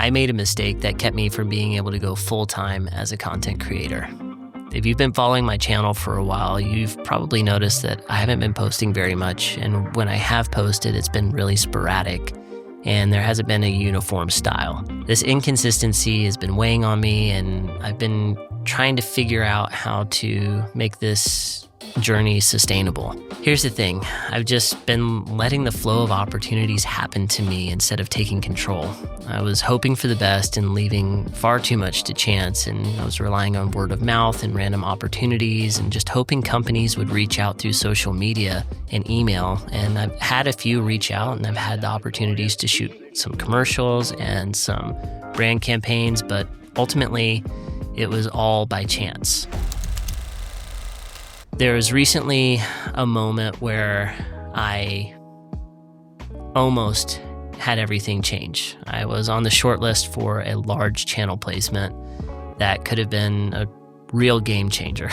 I made a mistake that kept me from being able to go full-time as a content creator. If you've been following my channel for a while, you've probably noticed that I haven't been posting very much, and when I have posted, it's been really sporadic, and there hasn't been a uniform style. This inconsistency has been weighing on me, and I've been trying to figure out how to make this journey sustainable. Here's the thing, I've just been letting the flow of opportunities happen to me instead of taking control. I was hoping for the best and leaving far too much to chance, and I was relying on word of mouth and random opportunities and just hoping companies would reach out through social media and email. And I've had a few reach out, and I've had the opportunities to shoot some commercials and some brand campaigns, but ultimately it was all by chance. There was recently a moment where I almost had everything change. I was on the short list for a large channel placement that could have been a real game changer.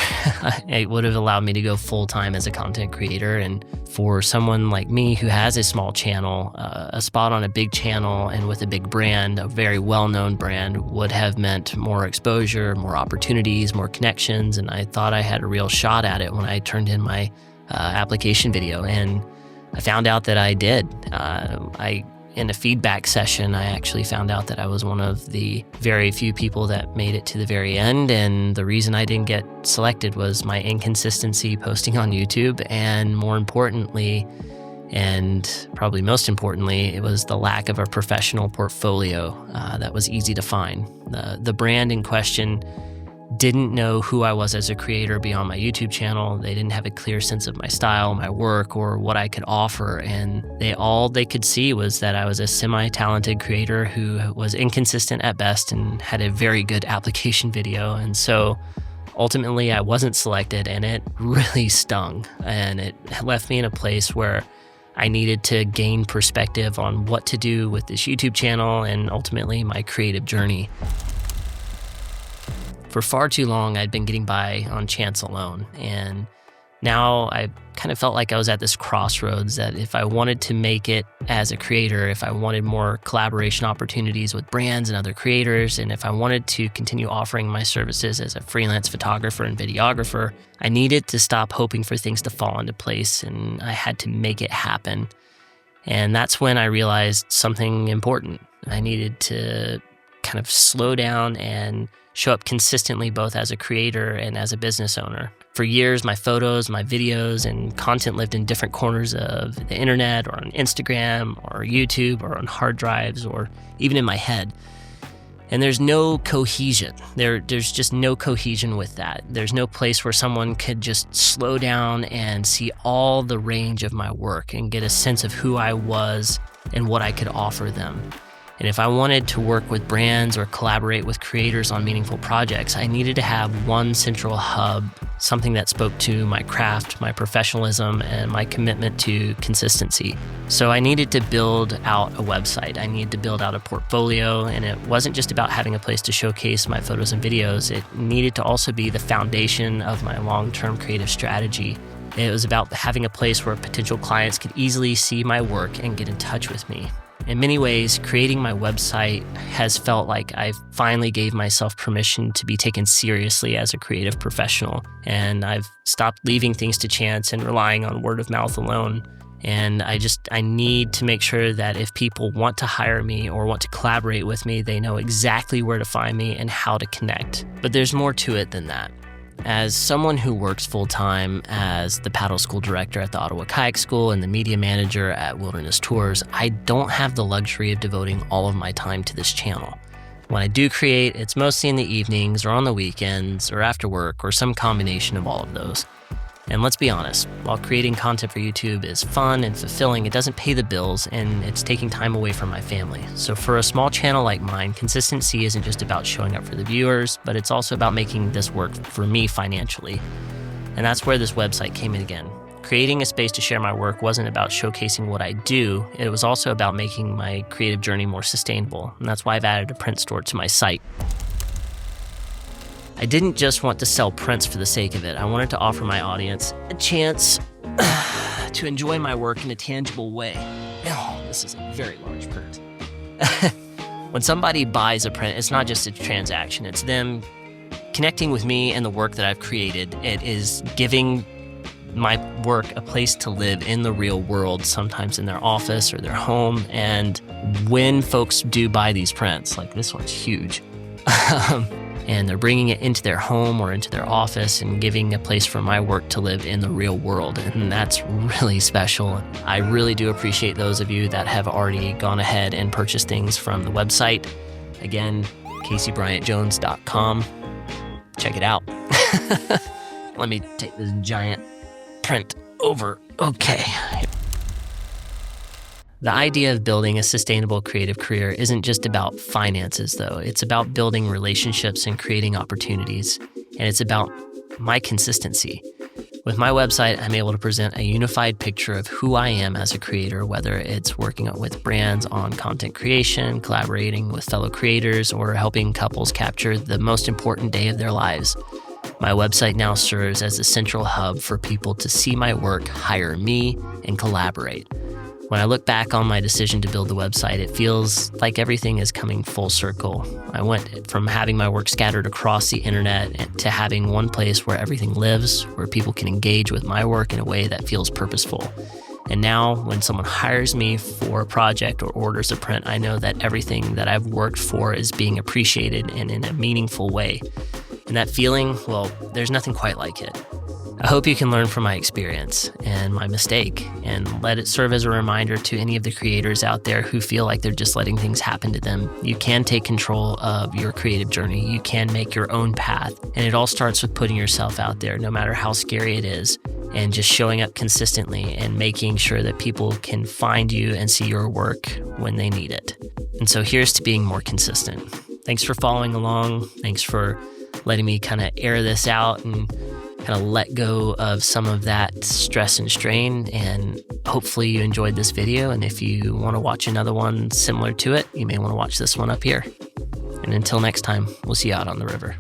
It would have allowed me to go full-time as a content creator, and for someone like me who has a small channel, a spot on a big channel and with a big brand, a very well-known brand, would have meant more exposure, more opportunities, more connections, and I thought I had a real shot at it when I turned in my application video, and I found out that I did. In a feedback session, I actually found out that I was one of the very few people that made it to the very end, and the reason I didn't get selected was my inconsistency posting on YouTube, and more importantly, and probably most importantly, it was the lack of a professional portfolio that was easy to find. The brand in question didn't know who I was as a creator beyond my YouTube channel. They didn't have a clear sense of my style, my work, or what I could offer. And all they could see was that I was a semi-talented creator who was inconsistent at best and had a very good application video. And so ultimately I wasn't selected, and it really stung. And it left me in a place where I needed to gain perspective on what to do with this YouTube channel and ultimately my creative journey. For far too long, I'd been getting by on chance alone, and now I kind of felt like I was at this crossroads that if I wanted to make it as a creator, if I wanted more collaboration opportunities with brands and other creators, and if I wanted to continue offering my services as a freelance photographer and videographer, I needed to stop hoping for things to fall into place, and I had to make it happen. And that's when I realized something important. I needed to kind of slow down and show up consistently both as a creator and as a business owner. For years, my photos, my videos, and content lived in different corners of the internet or on Instagram or YouTube or on hard drives or even in my head. And there's no cohesion. There's just no cohesion with that. There's no place where someone could just slow down and see all the range of my work and get a sense of who I was and what I could offer them. And if I wanted to work with brands or collaborate with creators on meaningful projects, I needed to have one central hub, something that spoke to my craft, my professionalism, and my commitment to consistency. So I needed to build out a website. I needed to build out a portfolio, and it wasn't just about having a place to showcase my photos and videos. It needed to also be the foundation of my long-term creative strategy. It was about having a place where potential clients could easily see my work and get in touch with me. In many ways, creating my website has felt like I finally gave myself permission to be taken seriously as a creative professional. And I've stopped leaving things to chance and relying on word of mouth alone. And I need to make sure that if people want to hire me or want to collaborate with me, they know exactly where to find me and how to connect. But there's more to it than that. As someone who works full-time as the paddle school director at the Ottawa Kayak School and the media manager at Wilderness Tours, I don't have the luxury of devoting all of my time to this channel. When I do create, it's mostly in the evenings or on the weekends or after work or some combination of all of those. And let's be honest, while creating content for YouTube is fun and fulfilling, it doesn't pay the bills and it's taking time away from my family. So for a small channel like mine, consistency isn't just about showing up for the viewers, but it's also about making this work for me financially. And that's where this website came in again. Creating a space to share my work wasn't about showcasing what I do, it was also about making my creative journey more sustainable. And that's why I've added a print store to my site. I didn't just want to sell prints for the sake of it. I wanted to offer my audience a chance to enjoy my work in a tangible way. Oh, this is a very large print. When somebody buys a print, it's not just a transaction. It's them connecting with me and the work that I've created. It is giving my work a place to live in the real world, sometimes in their office or their home. And when folks do buy these prints, like this one's huge, and they're bringing it into their home or into their office and giving a place for my work to live in the real world. And that's really special. I really do appreciate those of you that have already gone ahead and purchased things from the website. Again, CaseyBryantJones.com. Check it out. Let me take this giant print over. Okay. The idea of building a sustainable creative career isn't just about finances, though. It's about building relationships and creating opportunities. And it's about my consistency. With my website, I'm able to present a unified picture of who I am as a creator, whether it's working with brands on content creation, collaborating with fellow creators, or helping couples capture the most important day of their lives. My website now serves as a central hub for people to see my work, hire me, and collaborate. When I look back on my decision to build the website, it feels like everything is coming full circle. I went from having my work scattered across the internet to having one place where everything lives, where people can engage with my work in a way that feels purposeful. And now when someone hires me for a project or orders a print, I know that everything that I've worked for is being appreciated and in a meaningful way. And that feeling, well, there's nothing quite like it. I hope you can learn from my experience and my mistake and let it serve as a reminder to any of the creators out there who feel like they're just letting things happen to them. You can take control of your creative journey. You can make your own path. And it all starts with putting yourself out there, no matter how scary it is, and just showing up consistently and making sure that people can find you and see your work when they need it. And so here's to being more consistent. Thanks for following along. Thanks for letting me kind of air this out and kind of let go of some of that stress and strain. And hopefully you enjoyed this video. And if you want to watch another one similar to it, you may want to watch this one up here. And until next time, we'll see you out on the river.